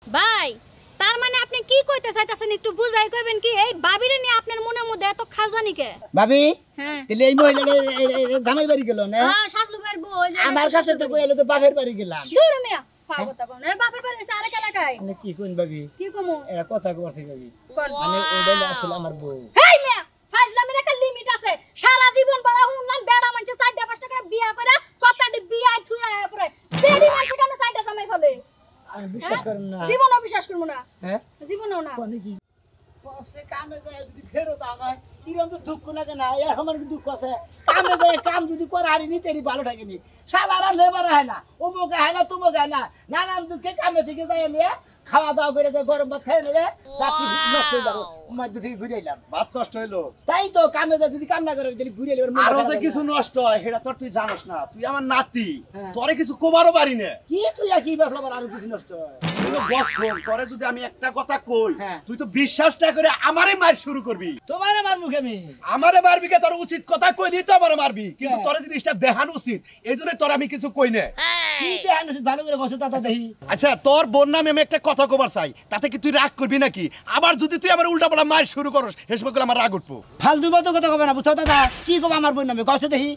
ভাই তার মানে আপনি কি কইতে চাইতাছেন একটু বুঝাই কইবেন কি এই ভাবিরে নিয়ে আপনার মনের মধ্যে এত খাজানি কে ভাবি হ্যাঁ তাহলে এই মহিলা জামাই বাড়ি গেল না হ্যাঁ শাশুড়ি ভাইয়ের বউ ওই যে আমার কাছে তো কইলে তো বাপের বাড়ি গেলাম দূর মিয়া পাগল কোন এর বাপের বাড়ি এসে আরেক এলাকায় মানে কি কইন ভাবি কি কমু এরা কথা কইছে ভাবি কোন মানে ওইডালে আসলে আমার বউ হেই মিয়া ফাজলামির একটা লিমিট আছে সারা জীবন বড় হুনলাম বেড়া মানুষ 4-5 টাকা বিয়া করে কতটি বিয়া থুয়া পরে বেড়ি মানুষ কেন 4টা জামাই ফলে আমি বিশ্বাস করেন না জীবনও বিশ্বাস করব না হ্যাঁ জীবনও না কোনে কি পয়সা কামে যায় যদি ফেরত আমায় কিরম তো দুঃখ লাগে না এর আমার কি দুঃখ আছে কামে যায় কাম যদি করে আর নিতেরি ভালো থাকেনি শালারা লেবার হয় না অমুকে হয় না তুমুকে হয় না নানান দুঃখে কামে থেকে যায় নিয়ে খাওয়া দাওয়া করে গরম ভাত খাই নিয়ে রাত্রি নষ্ট হয়ে যাবো মধ্যে থেকে ঘুরে এলাম ভাত নষ্ট হইলো তাই তো কামে যায় যদি কাম না করে তাহলে ঘুরে এলাম আরো যে কিছু নষ্ট হয় সেটা তোর তুই জানোস না তুই আমার নাতি হ্যাঁ। তোরে কিছু কোবারও পারি না কি তুই আর কি বেসলা আরো কিছু নষ্ট হয় বস কোন তোরে যদি আমি একটা কথা কই হ্যাঁ। তুই তো বিশ্বাসটা করে আমারে মার শুরু করবি তোমার আমার মুখে আমি আমারে মারবি কে তোর উচিত কথা কইলি তো আমারে মারবি কিন্তু হ্যাঁ। তোরে জিনিসটা দেখানো উচিত এই জন্য তোর আমি কিছু কই না কি দেখান ভালো করে বসে তা দেখি আচ্ছা তোর বোন নামে আমি একটা কথা কবার চাই তাতে কি তুই রাগ করবি নাকি আবার যদি তুই আমার উল্টা পাল্টা মার শুরু করস হেসব করে আমার রাগ উঠবো ফালতু মতো কথা কবে না বুঝছো দাদা কি কব আমার বোন নামে কষ্ট দেখি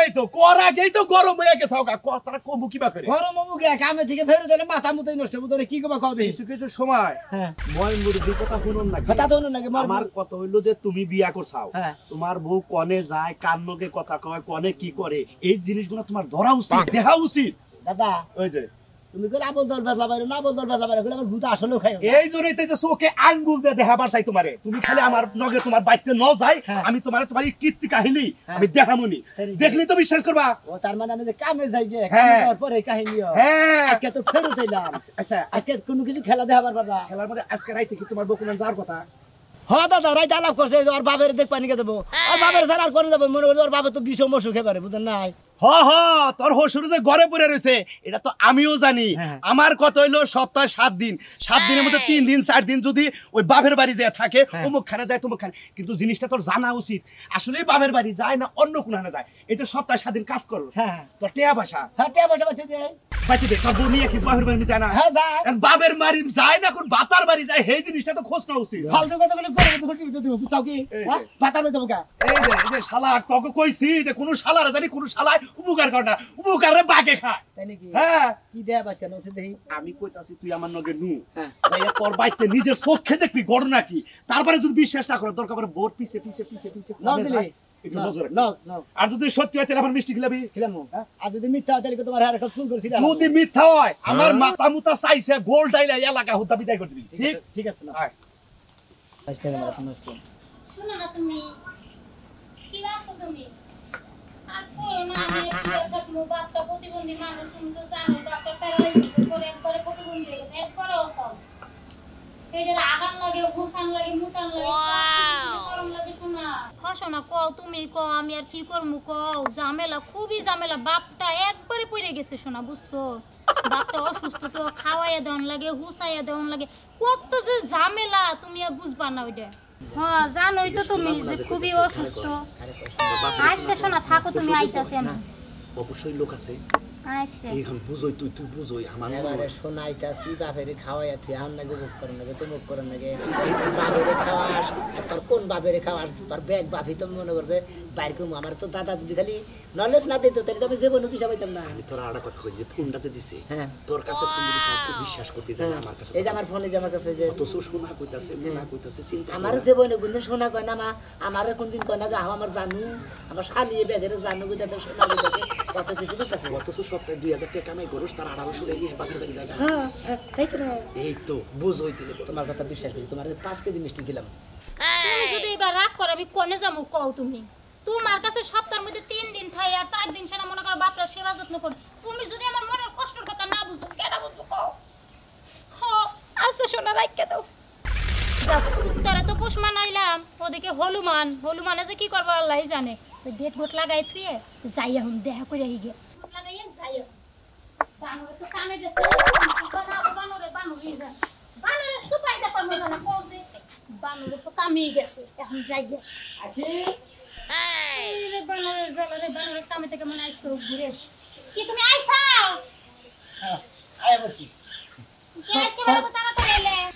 এই তো কর আগেই তো গরম হয়ে গেছে কথাটা কমু কিবা করে গরম মুখে কামে থেকে ফেরত এলে মাথা মুতাই নষ্ট বুঝলে কি কবা কও দেখি কিছু কিছু সময় হ্যাঁ মই মুরব্বি কথা শুনুন না কথা তো নাকি আমার কথা হইলো যে তুমি বিয়া করছাও হ্যাঁ। তোমার বউ কনে যায় কান্নকে কথা কয় কনে কি করে এই জিনিসগুলো তোমার ধরা উচিত দেখা উচিত দাদা ওই যে তুমি কইলা আবল দল বেজলা বাইরে না বল দল বেজলা বাইরে কইলা আমার ভূত আসলেও খাই এই জন্যই তো এই যে চোখে আঙ্গুল দিয়ে দেখাবার চাই তোমারে তুমি খালি আমার নগে তোমার বাইতে ন যাই হ্যাঁ। আমি তোমার কীর্তি কাহিনী হ্যাঁ। আমি দেখামুনি তাই নাকি? দেখলি তো বিশ্বাস করবা ও তার মানে আমি যে কামে যাই গে হ্যাঁ। কামে যাওয়ার পরে কাহিনী হ্যাঁ আজকে তো ফেরত এলাম আচ্ছা আজকে কোনো কিছু খেলা দেখাবার পারবা খেলার মধ্যে আজকে রাইতে কি তোমার বউ কোনো যাওয়ার কথা হ্যাঁ দাদা রাইতে আলাপ করছে ওর বাপের দেখ পানি কে দেবো আর বাপের স্যার আর কোনে যাবো মনে করি ওর বাপের তো বিষম অসুখ পারে বুঝলেন নাই হ তোর হসুর যে ঘরে পড়ে রয়েছে এটা তো আমিও জানি হ্যাঁ। আমার কত হইলো সপ্তাহে 7 দিন 7 দিনের মধ্যে 3 দিন 4 দিন যদি ওই বাপের বাড়ি যায় থাকে অমুক খানে যায় তমুক খানে কিন্তু জিনিসটা তোর জানা উচিত আসলে বাপের বাড়ি যায় না অন্য কোনখানে যায় এই তো সপ্তাহে 7 দিন কাজ করো হ্যাঁ তোর টেয়া পয়সা হ্যাঁ টিয়া পয়সা বাঁচিয়ে দে বাকি দে তোর বউ নিয়ে কি বাপের বাড়ি যায় না হ্যাঁ যায় এখন বাপের বাড়ি যায় না কোন বাতার বাড়ি যায় এই জিনিসটা তো খোঁজ না উচিত ফালতু কথা বলে গরম তো ঘুরতে দিব বুঝতাও কি হ্যাঁ পাতা লই দেবো কা এই যে শালা তোকে কইছি যে কোন শালার জানি কোন শালায় উপকার করে না উপকারে বাকে খায় তাই নাকি হ্যাঁ কি দেয়া বাস কেন সে দেখি আমি কইতাছি তুই আমার নগে নু হ্যাঁ। যাইয়া তোর বাইতে নিজের চোখে দেখবি ঘটনা কি তারপরে যদি বিশ্বাস না করে দরকার পড়ে বোর পিছে ন দিলে একটু নজর রাখ। ন ন আর যদি সত্যি হয় তাহলে আমার মিষ্টি খিলাবি খেলামু আর যদি মিথ্যা হয় তাহলে তোমার হার কাছে চুল করছি যদি মিথ্যা হয় আমার মাথা মুতা চাইছে গোল ডাইলা এলাকা হুতা বিদায় করে দিবি ঠিক ঠিক আছে না আয়। শুনো না তুমি কি আছো তুমি আর কই না আমি বিয়ে থাকবো বাপটা প্রতিবন্ধী মানুষ তুমি তো জানো বাপটা প্যারালাইসিস করে একবারে প্রতিবন্ধী হয়ে গেছে একবারে অসল এটার আগান লাগে ঘুষান লাগে মুতান লাগে গরম লাগে শোনা শোনা কও তুমি কও আমি আর কি করবো কও ঝামেলা খুবই ঝামেলা বাপটা একবারে পড়ে গেছে শোনা বুঝছো বাপটা অসুস্থ তো খাওয়াইয়া দেওয়ান লাগে হুসাইয়া দেওয়ান লাগে কত যে ঝামেলা তুমি আর বুঝবা না ওইটা হ্যাঁ জানোই তো তুমি যে খুবই অসুস্থ আচ্ছা শোনা থাকো তুমি আইতাছে আমি অবশ্যই লোক আছে আচ্ছা এইখান বুঝই তুই বুঝই আমার এবারে শোনাইতাছি বাপেরে খাওয়াইয়াছি আম নাকি মুখ করেন নাকি তো মুখ করেন নাকি তোর বাপেরে খাওয়াস আর তোর কোন বাপেরে খাওয়াস তোর ব্যাগ বাপি তো মনে করছে বাইর কম আমার তো দাদা যদি খালি নলেজ না দিত তাহলে তো আমি জীবন উঠিসা পাইতাম না আমি তোর আরেকটা কথা কই যে ফোনটাতে দিছে হ্যাঁ তোর কাছে ফোন দিতে তাকে বিশ্বাস করতে যায় না আমার কাছে এই যে আমার ফোনে যে আমার কাছে যে তো শোনা কইতাছে না কইতাছে চিন্তা আমার জীবনে কোনদিন শোনা কয় না মা আমার কোনদিন কয় না যে আমার জানু আমার শালিয়ে ব্যাগেরে জানু কইতাছে শোনা কইতাছে কত কিছু কইতাছে গত সপ্তাহে 2000 টাকা কামাই করছ তার 1800 টাকা নিয়ে বাপের বাড়ি জায়গা হ্যাঁ তাই তো না এই তো বুঝই দিলে তোমার কথা বিশ্বাস করি তোমার 5 কেজি মিষ্টি দিলাম তুমি যদি এবার রাগ করো আমি কোনে যাবো কও তুমি তোমার কাছে সপ্তাহের মধ্যে 3 দিন থাই আর 4 দিন সেনা মনে করো বাপরা সেবা যত্ন করো তুমি যদি আমার মনের কষ্টের কথা না বুঝো কেডা বুঝবো কও হ্যাঁ আচ্ছা শোনা রাখকে দাও যাও উত্তরে তো পোষ মানাইলাম ওদিকে হলুমানে যে কি করবো আল্লাহই জানে ওই ডেট গোট লাগাই থুয়ে যাই এখন দেখা করে আহি গে লাগাইয়া যাই বানরে তো কামে গেছে বানরে যা বানরে সুপাই দা করব জানা কোজে বানরে তো কামে গেছে এখন যাই গে আখি এই রে বানরে কামে থেকে মনে আইছ করে ঘুরে কি তুমি আইছাও হ্যাঁ আয় বসি কে আজকে বড় তো তারা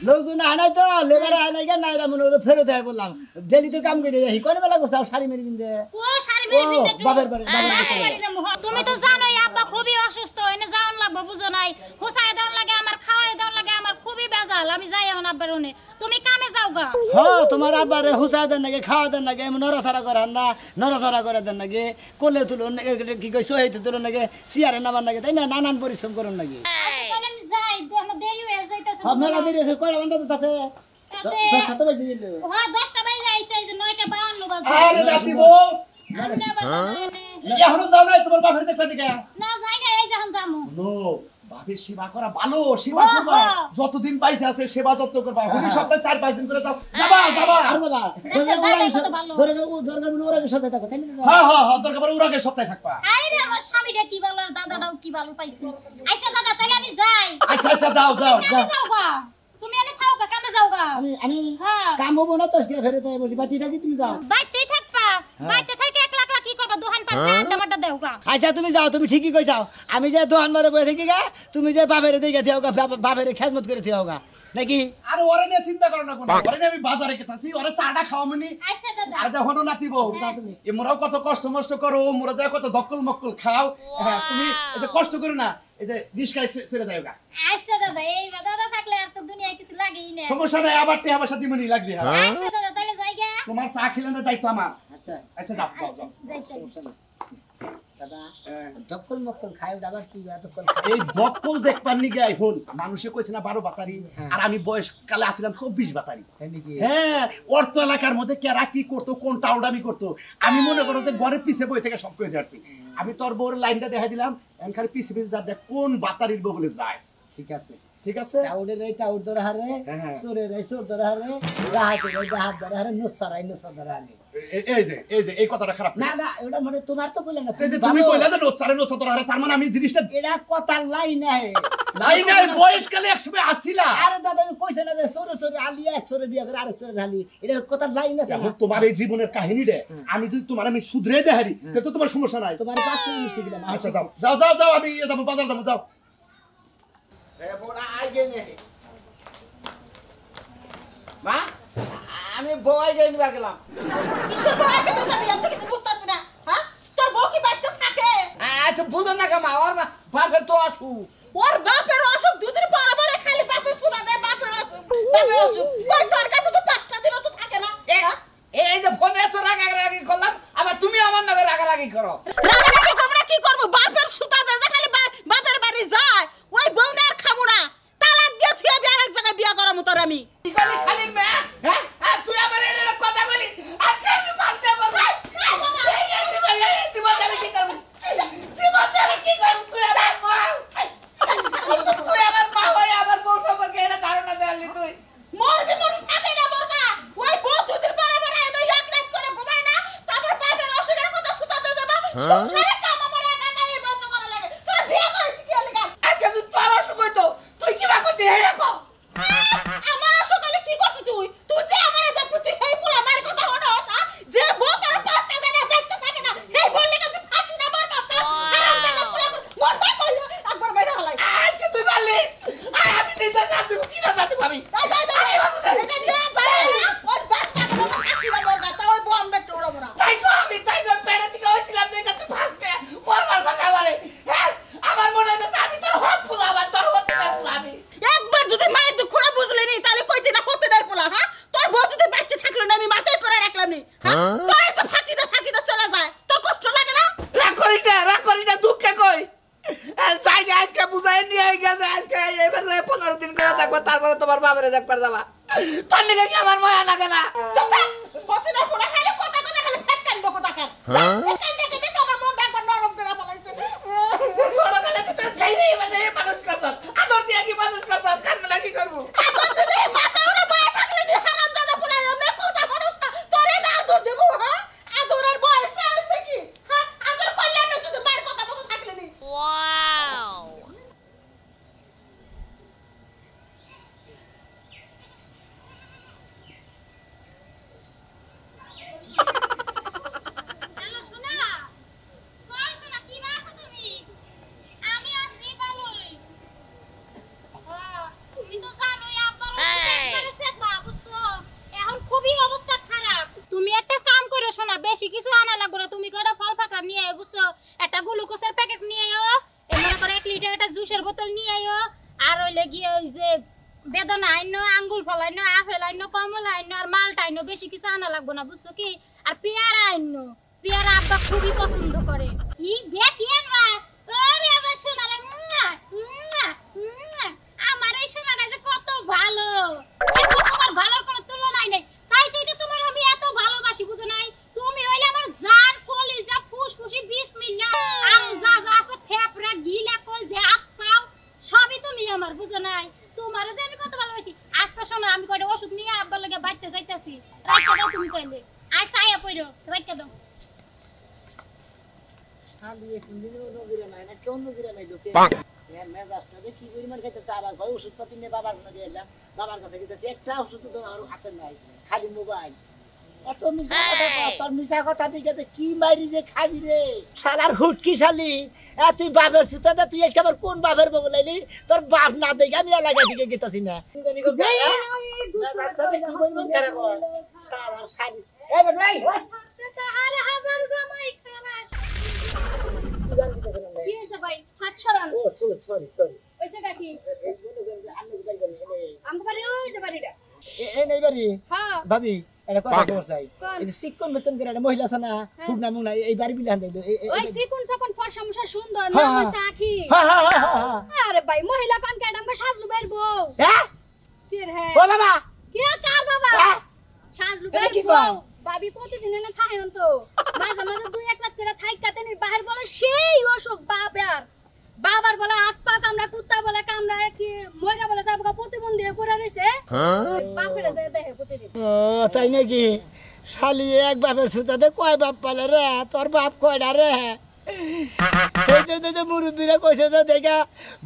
লোকজন আয় নাই তো লেবার আয় নাই কেন নাইরা মনে হলো ফেরত আয় বললাম ডেলি তো কাম করে যাই কোন বেলা করছে শাড়ি মেরে কিনতে ও শাড়ি মেরে ও, পিছে বাপের বাড়ি, বাপের বাড়ি চলে বাড়ি তুমি তো জানোই আব্বা খুবই অসুস্থ এনে যাওন লাগবে বুঝো নাই হুসাই দাও লাগে আমার খাওয়াই দাও লাগে আমার খুবই বেজাল আমি যাই এখন আব্বার ওনে তুমি কামে যাও গা হ্যাঁ তোমার আব্বারে হুসাই দেন নাকি খাওয়া দেন নাকি নড়াচড়া করেন না নড়াচড়া করে দেন নাকি কোলে তুলুন কি কই সহিতে তুলুন নাকি চেয়ারে নামান নাকি তাই না নানান পরিশ্রম করুন নাকি তাহলে আমি যাই আমার দেরি হয়ে যাইতাছে হ্যাঁ মেলা দেরি আছে কয়টা ঘন্টা তো তাতে তাতে 10টা তো বেজে গেল হ্যাঁ 10টা বাজে আইছে এই যে 9টা 52 বাজে আরে নাতি বউ আমি আবার এখনো যাও নাই তোমার বাপের দেখবে দিকে না যাই না এই যখন যামু নো বাপের সেবা করা ভালো সেবা হ্যাঁ, করবা হ্যাঁ। যতদিন পাইছে আছে সেবা যত্ন করবা হলি সপ্তাহে 4-5 দিন করে যাও যাবা যাবা আর বাবা আচ্ছা, বাবা কত ভালো। দরকার মনে ওরা সাথে থাকো তাই না দাদা? হ্যাঁ হ্যাঁ হ্যাঁ দরকার পড়ে উড়াকে সপ্তাহে থাকবা আইরে আমার স্বামীটা কি ভালো আর দাদাটাও কি ভালো পাইছে আচ্ছা দাদা তাহলে আমি যাই আচ্ছা আচ্ছা যাও যাও কামে যাও গা তুমি এনে থাও গা কামে যাও গা আমি হ্যাঁ কাম হবো না তো আজকে ফেরত আয় বলছি বাতি থাকি তুমি যাও বাইতেই থাকবা বাইতে থেকে একলা একলা কি করবা দোকান পাশে আড্ডা মাড্ডা দেও গা আচ্ছা তুমি যাও তুমি ঠিকই কইছাও আমি যে দোকান মারে বসে থাকি গা তুমি যে বাপেরে দিকে থিও গা বাপেরে খেদমত করে থিও গা নাকি আরে ওরে নিয়ে চিন্তা করো না কোনো ওরে নিয়ে আমি বাজারে গেতাছি ওরে চাটা খাওয়ামনি আচ্ছা দাদা আর যখন নাতি বউ তুমি এ মোরাও কত কষ্ট মষ্ট করো মোরা যা কত দক্কল মক্কল খাও হ্যাঁ তুমি এই যে কষ্ট করো না এই যে রিস্কায় চলে যাও গা আচ্ছা দাদা এই দাদা থাকলে আর তো দুনিয়ায় কিছু লাগেই না সমস্যা নাই আবার তে আমার সাথে মনি লাগবে আচ্ছা দাদা তাহলে যাই গা তোমার চা খেলানোর দায়িত্ব আমার আচ্ছা আচ্ছা যাও যাও যাও যাই যাই সমস্যা নেই। দাদা হ্যাঁ। দক্কল মক্কল খাই আবার কি এতক্ষণ এই দক্কল দেখবার নিগে এখন মানুষে কইছে না 12 বাতারি হ্যাঁ। আর আমি বয়স কালে আসছিলাম 24 বাতারি খাই নাকি হ্যাঁ অর্থ এলাকার মধ্যে কেরা কি করতো কোন টাউডামি করতো আমি মনে করো যে ঘরের পিছে বই থেকে সব করে যাচ্ছি আমি তোর বউর লাইনটা দেখা দিলাম এখন খালি পিছে পিছে দেখ কোন বাতারির বউ বলে যায় ঠিক আছে ঠিক আছে টাউডের এই টাউড ধরে হারে হ্যাঁ। সোরের এই সোর ধরে হারে রাহাতের এই রাহাত ধরে হারে নুসার এই নুসার ধরে হারে এই যে এই কথাটা খারাপ না না এটা মানে তোমার তো কইলে না এই যে তুমি কইলা যে নোচ্চারে নোচ্চা তোর হারে তার মানে আমি জিনিসটা এটা কথা লাই নাই নাই নাই বয়স কালে একসময় আসছিলা আরে দাদা কইছে না যে সোরে সোরে আলিয়া এক সোরে বিয়া করে আরেক সোরে ঢালি এটা কথা লাই না এখন তোমার এই জীবনের কাহিনী রে আমি যদি তোমার আমি শুধরে দেহারি তাহলে তো তোমার সমস্যা নাই তোমার 5 কেজি মিষ্টি দিলাম আচ্ছা যাও যাও যাও যাও আমি যাবো বাজার যাবো যাও মা আমি বউই যাই নিবা গেলাম কিসের বউ আগে বেজাবি আমি তো কিছু বুঝতাছি না হ্যাঁ তোর বউ কি বাড়িতে থাকে আচ্ছা বুঝো না মা ওর বাপের তো আসু ওর বাপের অসুখ দুদিন পরে পরে খালি বাপের সুদা দেয় বাপের অসুখ কই তোর কাছে তো 5টা দিন তো থাকে না হ্যাঁ? এই যে ফোনে এত রাগারাগি করলাম আবার তুমি আমার নামে রাগারাগি করো রাগারাগি করবো না কি করবো বাপের সুদা দেয় যে খালি বাপের বাড়ি যায় ওই বউ না আর খামু না তালাক দিয়ে থুয়ে বিয়ে আরেক জায়গায় বিয়ে করামু তোর আমি কি করলি শালীন মেয়ে হ্যাঁ আর তুই আমার এর কথা বলি আজকে আমি পাঁচটা করব এই জীবন আমি কি করব জীবন আমি কি করব তুই আমার মা তুই আমার মা হয়ে আমার বউ সম্পর্কে এটা ধারণা দেয়ালি তুই মরবি থাকে না মরকা ওই বউ দুদিন পরে পরে আমি এক রাত করে ঘুমাই না তারপর বাপের অসুখের কথা সুতা দিয়ে যাবা সংসারে কাম আমার একা একাই বন্ধ করা লাগে তোরা বিয়ে করেছিস কি লাগা আজকে তুই তোর অসুখ হইতো তুই কি বা করতে হে রাখো আমার সকালে কি করতে তুই যে আমারে দেখবি তুই হেই পোলা মার কথা হনস যে বউ তোর পাঁচটা দেনা বাইতে থাকে না হেই বললে কি তুই ফাঁসি না মার বাচ্চা আরাম জায়গা পুরো মন না কইলো একবার বাইরে হলাই আজকে তুই বললি আমি নিজে জান দেব কি না জানতে আমি এটা নিয়ে যায় ওই বাস কাটা তো ফাঁসি না মার গাতা ওই বন বেতে ওড়া মোরা তাই তো পেড়ে থেকে হইছিলাম দেখে তুই ফাঁসবে মরবার কথা বলে হ্যাঁ আমার মনে হচ্ছে আমি তোর হাত ফুলাবার তোর হতে না ফুলাবি একবার যদি মায়ের দুঃখ না বুঝলি নি তাহলে কইতে না হতে দেয় পোলা হ্যাঁ তোর বউ যদি বাচ্চা থাকলো না আমি মাথায় করে রাখলাম নি হ্যাঁ তোর এই তো ফাঁকিতে চলে যায় তোর কষ্ট লাগে না রাগ করিস না দুঃখে কই যাই আজকে বুঝাই নিয়ে গেছে আজকে এবার 15 দিন করে থাকবো তারপরে তোমার বাবারে দেখবার যাবা তোর লিগে কি আমার মায়া লাগে না চুপ থাক পতিনার পোলা খালি কথা খালি ফেট কানবো কথা কান কান দেখে দেখে আমার মনটা একবার নরম করে ফলাইছে ছোট কালে তো তোর খাইরে মানে মানুষ করছ আদর দিয়ে কি মানুষ করছ কান লাগি করবো আদর দিলে মাথা ওরে বয়া থাকলে নি হারাম দাদা পোলা আমি কথা মানুষ না তোরে আমি আদর দেবো হ্যাঁ আদরের বয়স না হইছে কি হ্যাঁ আদর করলে না যদি মায়ের কথা মতো থাকলে নি হ্যালো বেশি কিছু আনা লাগবে না, তুমি কয়টা ফল ফাকড়া নিয়ে আয় বুঝছো, একটা গ্লুকোজের প্যাকেট নিয়ে আয়ো, মনে করো 1 লিটার একটা জুসের বোতল নিয়ে আয়ো, আর হইলে গিয়ে ওই যে বেদানা আইনো, আঙ্গুর ফল আইনো, আপেল আইনো, কমলা আইনো, আর মালটা আইনো, বেশি কিছু আনা লাগবে না বুঝছো কি। আর পেয়ারা আইনো, পেয়ারা আব্বা খুবই পছন্দ করে। কি কি আনবা? ওরে আমার সোনারে, আমার এই সোনাটা যে কত ভালো, এখন তোমার ভালোর কোনো তুলনাই নাই, তাই তো এটা তোমার আমি এত ভালোবাসি বুঝো নাই। তুমি হইলে আমার জান, কলিজা, ফুসফুসি, বিসমিল্লাহ, আর যা যা আছে ফেফড়া, গিলা, কল যে হাত পাও সবই তুমি আমার বুঝো নাই। তোমার যে আমি কত ভালোবাসি। আচ্ছা শোনো, আমি কয়টা ওষুধ নিয়ে আব্বার লাগে বাইতে যাইতাছি, রাইখা দাও তুমি তাইলে। আচ্ছা আয়া পড়ো, রাইখা দাও। আমি কোনদিন অন্য গিরা নাই, আজকে অন্য গিরা নাই লোকে এর মেজাজটা দেখি পরিমাণ খাইতে চাবার ভাই ওষুধপাতি নিয়ে বাবার কাছে গেলাম, বাবার কাছে গেতেছি একটা ওষুধ তো আমার হাতে নাই, খালি মোবাইল। এত মিশা কথা কর, তোর মিশা কথা দিকে কি মারি যে খাবি রে শালার হুটকি শালি। তুই বাপের সুতা দা, তুই আজকে আবার কোন বাপের বগল লাইলি? তোর বাপ না দেখে আমি এলাকা দিকে গেতাছি না। কি পরিমাণ খারাপ হয় আমার শালি। এই ভাই আরে হাজার জামাই খারাপ। কি গান দিতেছেন ভাই? কি হইছে ভাই? হাত সরান। ও সরি হইছেটা কি? এই মনে করেন যে আমি বাড়ি গেলে আমগো বাড়ি ওই যে বাড়িটা। এই নাই বাড়ি হ্যাঁ ভাবি এটা কথা কর চাই। কোন? এই যে সিকন বেতন করে একটা মহিলা আছে না, হুকনা মুনা এই বাড়ি বিলে আন দিলো। ওই সিকুন সাকুন ফর্সা মুসা সুন্দর না হ্যাঁ, হইছে আখি। হ্যাঁ আরে ভাই মহিলা কোন কাডাম কা সাজলু বের বউ। হ্যাঁ কি রে? ও বাবা কি কার বাবা? হ্যাঁ সাজলু এটা বের কি বউ। কয়? ভাবি প্রতিদিন না থাকে তো। মাঝে মাঝে 2-1 রাত করে থাইকা তেনি বাহির বলে সেই অসুখ বাবার। বাবার বলে হাত পা কামড়া, কুত্তা বলে কামড়া, কি ময়রা বলে যাবগা প্রতিবন্ধী হয়ে পড়ে রইছে। বাপের যায় দেখে প্রতিদিন। ও তাই নাকি? শালি এক বাপের সুতাতে কয় বাপ পালে রে? তোর বাপ কয়টা রে? এই যে মুরব্বীরা কইছে যে দেখা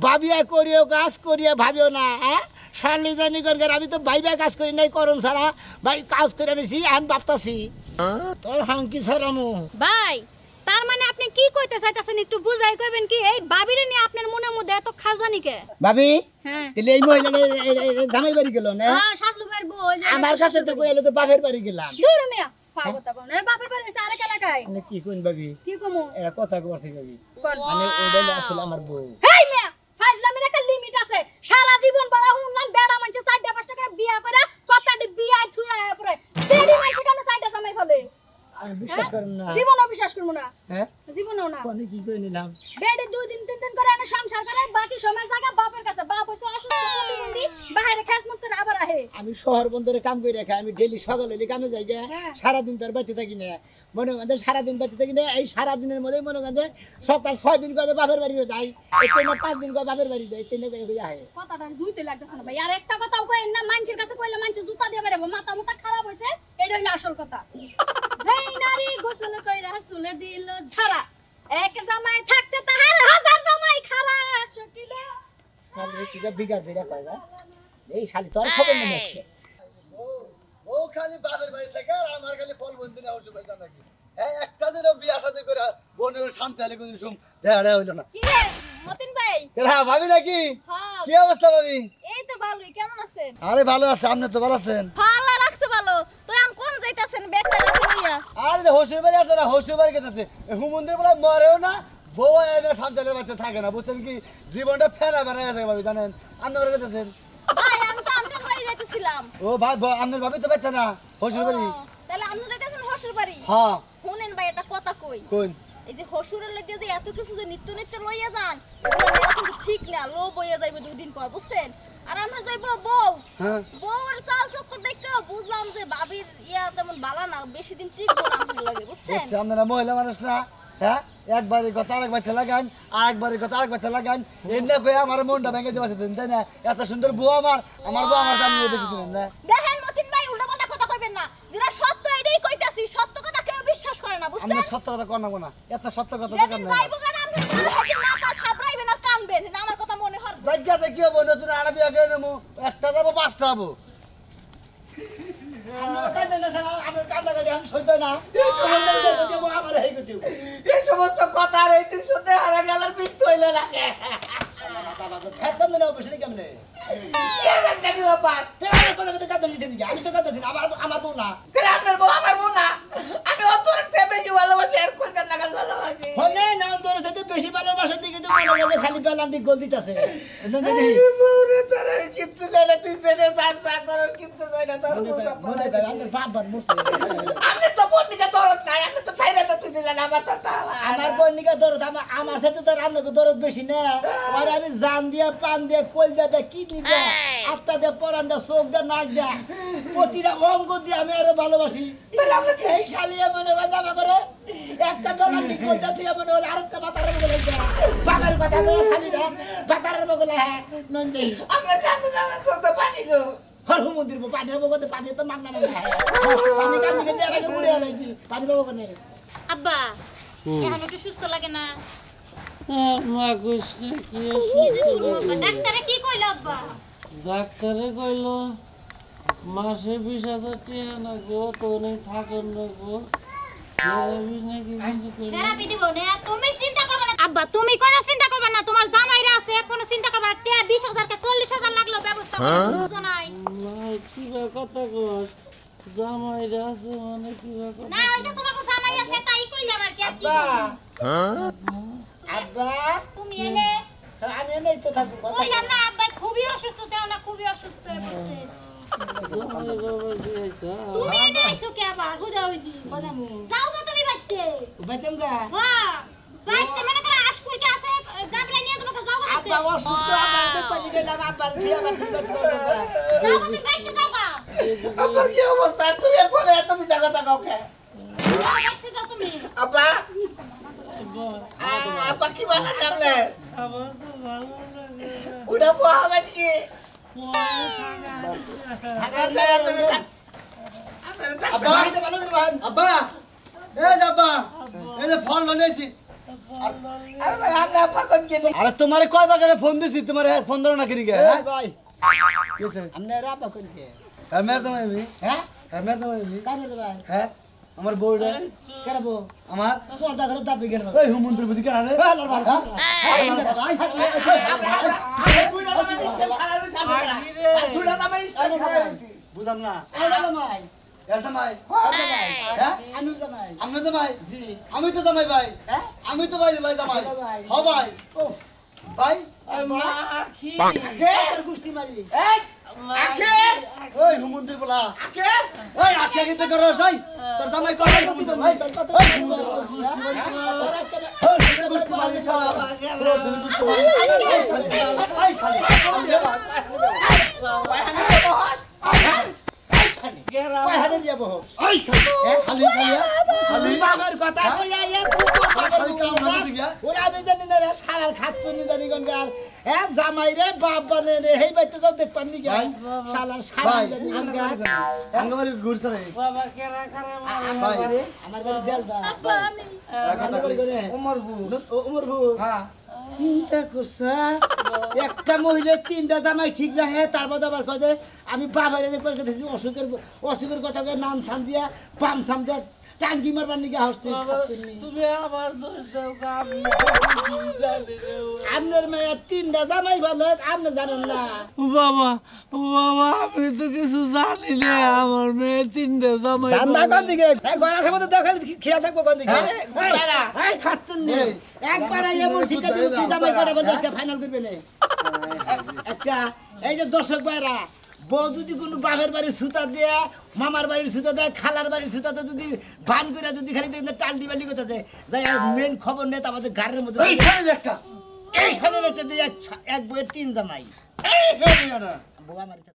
ভাবিয়া করিও কাজ করিয়া ভাবিও না। হ্যাঁ শালি জানি কর, আমি তো ভাইবা কাজ করি নাই করন ছাড়া, ভাই কাজ করে নিছি আন বাপতাছি তোর হাঙ্কি ছড়ামু। ভাই তার মানে আপনি কি কইতে চাইতাছেন একটু বুঝাই কইবেন কি? এই বাবিরে নিয়ে আপনার মনের মধ্যে এত খাজানি কে? ভাবি হ্যাঁ তাহলে এই মহিলা জামাই বাড়ি গেল না? হ্যাঁ সাজলু বের বউ। ওই যে আমার কাছে তো কইলে তো বাপের বাড়ি গেলাম। দূর মিয়া পাগতা কোন এর বাপের বাড়ি এসে আরেক এলাকায়। মানে কি কোন ভাবি কি কমু? এটা কথা কইছি ভাবি, কোন? মানে ওইটা আসলে আমার বউ। হেই মিয়া ফাজলামির একটা লিমিট আছে। সারা জীবন বড় হুনলাম বেড়া মানুষ 4-5 টাকা বিয়া করে কতটি বিয়া থুয়া পড়ে বেড়ি মানুষ কেন 4টা জামাই ফলে? আমি বিশ্বাস করেন না। জীবনও বিশ্বাস করব না, হ্যাঁ জীবনও না। কোনে কি কই নিলাম? বেড়ি 2 দিন 3 দিন করে এনে সংসার করে, বাকি সময় জায়গা বাপের কাছে। বাপ হইছে অসুস্থ প্রতিবন্ধী, বাইরে খেসমত করে আবার আহে। আমি শহর বন্দরে কাম করে রাখা, আমি ডেইলি সকালে কামে যাই গে, হ্যাঁ। সারাদিন তোর বাড়িতে থাকি না। মনে করেন সারাদিন বাড়িতে থাকি না, এই সারাদিনের মধ্যে মনে করেন সপ্তাহ 6 দিন করে বাপের বাড়ি যাই, এই 5 দিন করে বাপের বাড়ি যাই, 3 করে আহে। কথাটা জুইতে লাগতেছে না ভাই। আর একটা কথাও কইেন না, মানুষের কাছে কইলে মানুষ জুতা দিয়ে বেরাবো, মাথা মুথা খারাপ হইছে, এটা হইলো আসল কথা। যেই নারী গোসল কইরা চুলে দিল ঝাড়া, এক জামাই থাকতে তাহার হাজার জামাই খারা চকিলে। তাহলে কি বিগাড় দিরা কইবা? এই শালি তোর খবর নেই আজকে। ও খালি বাপের বাড়ি থেকে আর আমার খালি ফল বন্ধু না ওষুধ পাইতাম নাকি। এই একটা দিনও বিয়া শাদী করে বোনের শান্তি হলে কোনো সুম দেখা হইলো না। কি রে মতিন ভাই? হ্যাঁ ভাবি নাকি? হ্যাঁ কি অবস্থা ভাবি? এই তো ভালোই, কেমন আছেন? আরে ভালো আছে, আপনি তো ভালো আছেন? ভালো রাখছে ভালো। তো এখন কোন যাইতাছেন ব্যাগটা কাছে লইয়া? আরে যে হোস্টেল বাড়ি আছে না, হোস্টেল বাড়ি গেছে হুমন্দির বলে মরেও না, বউ এনে শান্তির বাড়িতে থাকে না, বুঝছেন কি? জীবনটা ফেরা বেড়া গেছে ভাবি, জানেন? আপনি বাড়ি গেছেন? ভাই আমি তো আপনার বাড়ি যাইতেছিলাম। ও ভাই আপনার ভাবি তো পাইছে না হোস্টেল বাড়ি? ও, তাহলে আপনি যাইতেছেন হসুর বাড়ি? হ্যাঁ শুনেন ভাই একটা কথা কই। কোন? এই যে হসুরের লাগে যে এত কিছু যে নিত্য লইয়া যান, এগুলো নেওয়া কিন্তু ঠিক না। লোভ হইয়া যাইবে 2 দিন পর, বুঝছেন? আর আমরা যাইব বউ, হ্যাঁ বউর চাল চক্কর দেখে বুঝলাম যে ভাবির ইয়া তেমন বালা না, বেশি দিন টিকবো না আমাদের লাগে, বুঝছেন? বুঝছি আপনারা মহিলা মানুষ না, হ্যাঁ? একবারই কথা আরেক বাচ্চা লাগান, আরেকবারই কথা আরেক বাচ্চা লাগান, এমনি কয়ে আমার মনটা ভেঙে দেওয়া তাই না? এত সুন্দর বউ আমার বউ আমার দাম নিয়ে বেশি ছিলেন না। দেখেন মতিন ভাই উল্টাপাল্টা কথা কইবেন না। যেটা সত্য এটাই কইতাছি, সত্য কথা কেউ বিশ্বাস করে না, বুঝছেন? আমরা সত্য কথা কর না, এত সত্য কথা যেদিন দরকার নেই। যাইবো কেন আপনি হাতে মাথা থাপড়াইবেন আর কানবেন, এটা আমার কথা মনে হয়। জায়গাতে কি হবো? নতুন আরবি আগে নেবো, একটা যাবো 5টা হবো। এই সমস্ত কথা রেটির সাথে হারা গেলার মৃত্যু হইলে লাগে। আমি তো কথা দিন আমার বউ না, আপনার বউ আমার বউ না, আমি অন্তরের চেয়ে গোল দিতেছে বউরে তোর কিচ্ছু কইলে তুই সেটা সার সার করস কিচ্ছু কইলে তোর বাবার মরছে আমি তো বন্দিকে দরদ নাই আমি তো ছাইরা তো তুই দিলা না আমার তো আমার বন্নিকা দরদ আমার সাথে তো আপনাকে দরদ বেশি না আর আমি জান দিয়া পান দিয়া কল দিয়া কিডনি দিয়া আত্মা দিয়া পরান দিয়া চোখ দিয়া নাক দিয়া প্রতিটা অঙ্গ দিয়ে আমি আরো ভালোবাসি তাহলে আমরা এই শালিয়া মনে করে জামা করে একটা ডলার নিক করতে তুই মনে করে আরেকটা বাতারের বলে বাবার কথা তো শালিরা বাতারের বলে হ্যাঁ নন্দী আমরা জানো না সব পানি গো হরহু মন্দির পানি হবো করতে পানি তো মাগনা মাগনা পানি কান দিকে দিয়ে আগে ঘুরে আলাইছি পানি পাবো কেন আব্বা এখন একটু সুস্থ লাগে না মা কৃষ্ণ কি কি যে করবো আব্বা? ডাক্তারে কি কইলো আব্বা ডাক্তারে কইল মাসে 20,000 টাকা নাগবো তো নেই থাকেন নাগবো থেরাপি নাকি কিছু কইল থেরাপি দিব না তুমি চিন্তা করবে না আব্বা তুমি কোনো চিন্তা করবে না তোমার জামাইরা আছে কোনো চিন্তা করবে না 20,000 কে 40,000 লাগলো ব্যবস্থা করে বুঝো নাই মা কিবা কথা কস জামাইরা আছে মানে কিবা কথা না ওই যে তোমার জামাই আছে তাই কইলাম আর কি আর কি আব্বা তুমি এনে আমি এনেই তো থাকবো কইলাম না আব্বা খুবই অসুস্থ তেও না খুবই অসুস্থ হয়ে পড়ছে জামাই বাবা দিয়েছে তুমি এনে আইছো কে আবার হুদা হইদি যাও গো তুমি বাইতে বেতম গা হ্যাঁ বাইতে মনে করে আশকুর কে আছে গাবলা নিয়ে তোমাকে যাও গো বাইতে আব্বা অসুস্থ আব্বা তো পানি গেলাম আব্বার দিয়ে আবার ঠিক আছে যাও গো তুমি বাইতে যাও গা আমার কি অবস্থা তুমি বলে তুমি জায়গাটা কাউকে বাইতে যাও তুমি আব্বা আব্বা কি বানালে আপনি আমার তো ভালো লাগে উড়া পোহাবে কি পরে থাকা আব্বা আইতে ভালো করে বান আব্বা এই যে আব্বা এই যে ফল লইছি আরে ভাই আপনি আব্বা কোন কি আরে তোমারে কয় বাগানে ফোন দিছি তোমারে ফোন ধরো না কিরি গে এই ভাই কিছে আমনে রাবা কোন কে কামের তোমায় আমি হ্যাঁ কামের তোমায় আমি কানে দে ভাই হ্যাঁ আমার বউটা কেরাবো আমার সোলটা করে দাবি গেল এই হুমন্ত্রী বুদ্ধি কেন রে বুঝলাম না এর জামাই হ্যাঁ আমি জামাই আমি তো ভাই জি আমি তো জামাই ভাই হ্যাঁ আমি তো ভাই ভাই জামাই ভাই। হ ভাই উফ ভাই মা আখি তোর গুষ্টি মারি ওই হুমন্ত্রী বলা ওই আকে আগে করো সাই তোর জামাই কই ভাই হালে দিয়া বহ এই খালি খালি খালি বাবার কথা কইয়া ইয়া তুই বাবার কথা ওরা আমি জানি না রে সারার খাচ্ছ নি জানি গঙ্গার হ্যাঁ জামাই রে বাপ বানে রে হেই বাইতে যাও দেখ পাননি গে শালার সারা ভাই জানি গঙ্গার আঙ্গমারি ঘুরছ রে বাবা কেরা করে ভাই আমার বাড়ি দেল দা আব্বা আমি কথা বাড়ি করে ওমর ভু ওমর ভু হ্যাঁ চিন্তা করছা একটা মহিলা তিনটা জামাই ঠিক রাখে তারপর আবার কয়ে আমি বাবারে দেখবার কথা অসুখের কথা নাম সাম দিয়া পাম সাম দিয়া টাঙ্গি মারবার নিকে হস্তে তুমি আমার দোষ দাও আমি জানি রে আপনার মেয়ে তিনটা জামাই ভালো আপনি জানেন না বাবা বাবা আমি তো কিছু জানি না আমার মেয়ে 3টে জামাই জানবা কোন দিকে ঘরের সামনে দেখালে খেয়াল থাকবো কোন দিকে এই খাচ্ছেন নি একবার এমন শিক্ষা দিবি তুই জামাই কটা বলতে আজকে ফাইনাল করবে না একটা এই যে দর্শক ভাইরা বউ যদি কোনো বাপের বাড়ির সুতা দেয়া মামার বাড়ির সুতা দেয় খালার বাড়ির সুতাতে যদি বান করে যদি খালি দেখতে টালটি বালি করতেছে যাই মেন খবর নেই আমাদের ঘরের মধ্যে এই সাইজ একটা এই সালের একটা দিয়ে এক বইয়ের 3 জামাই এই বউ আমার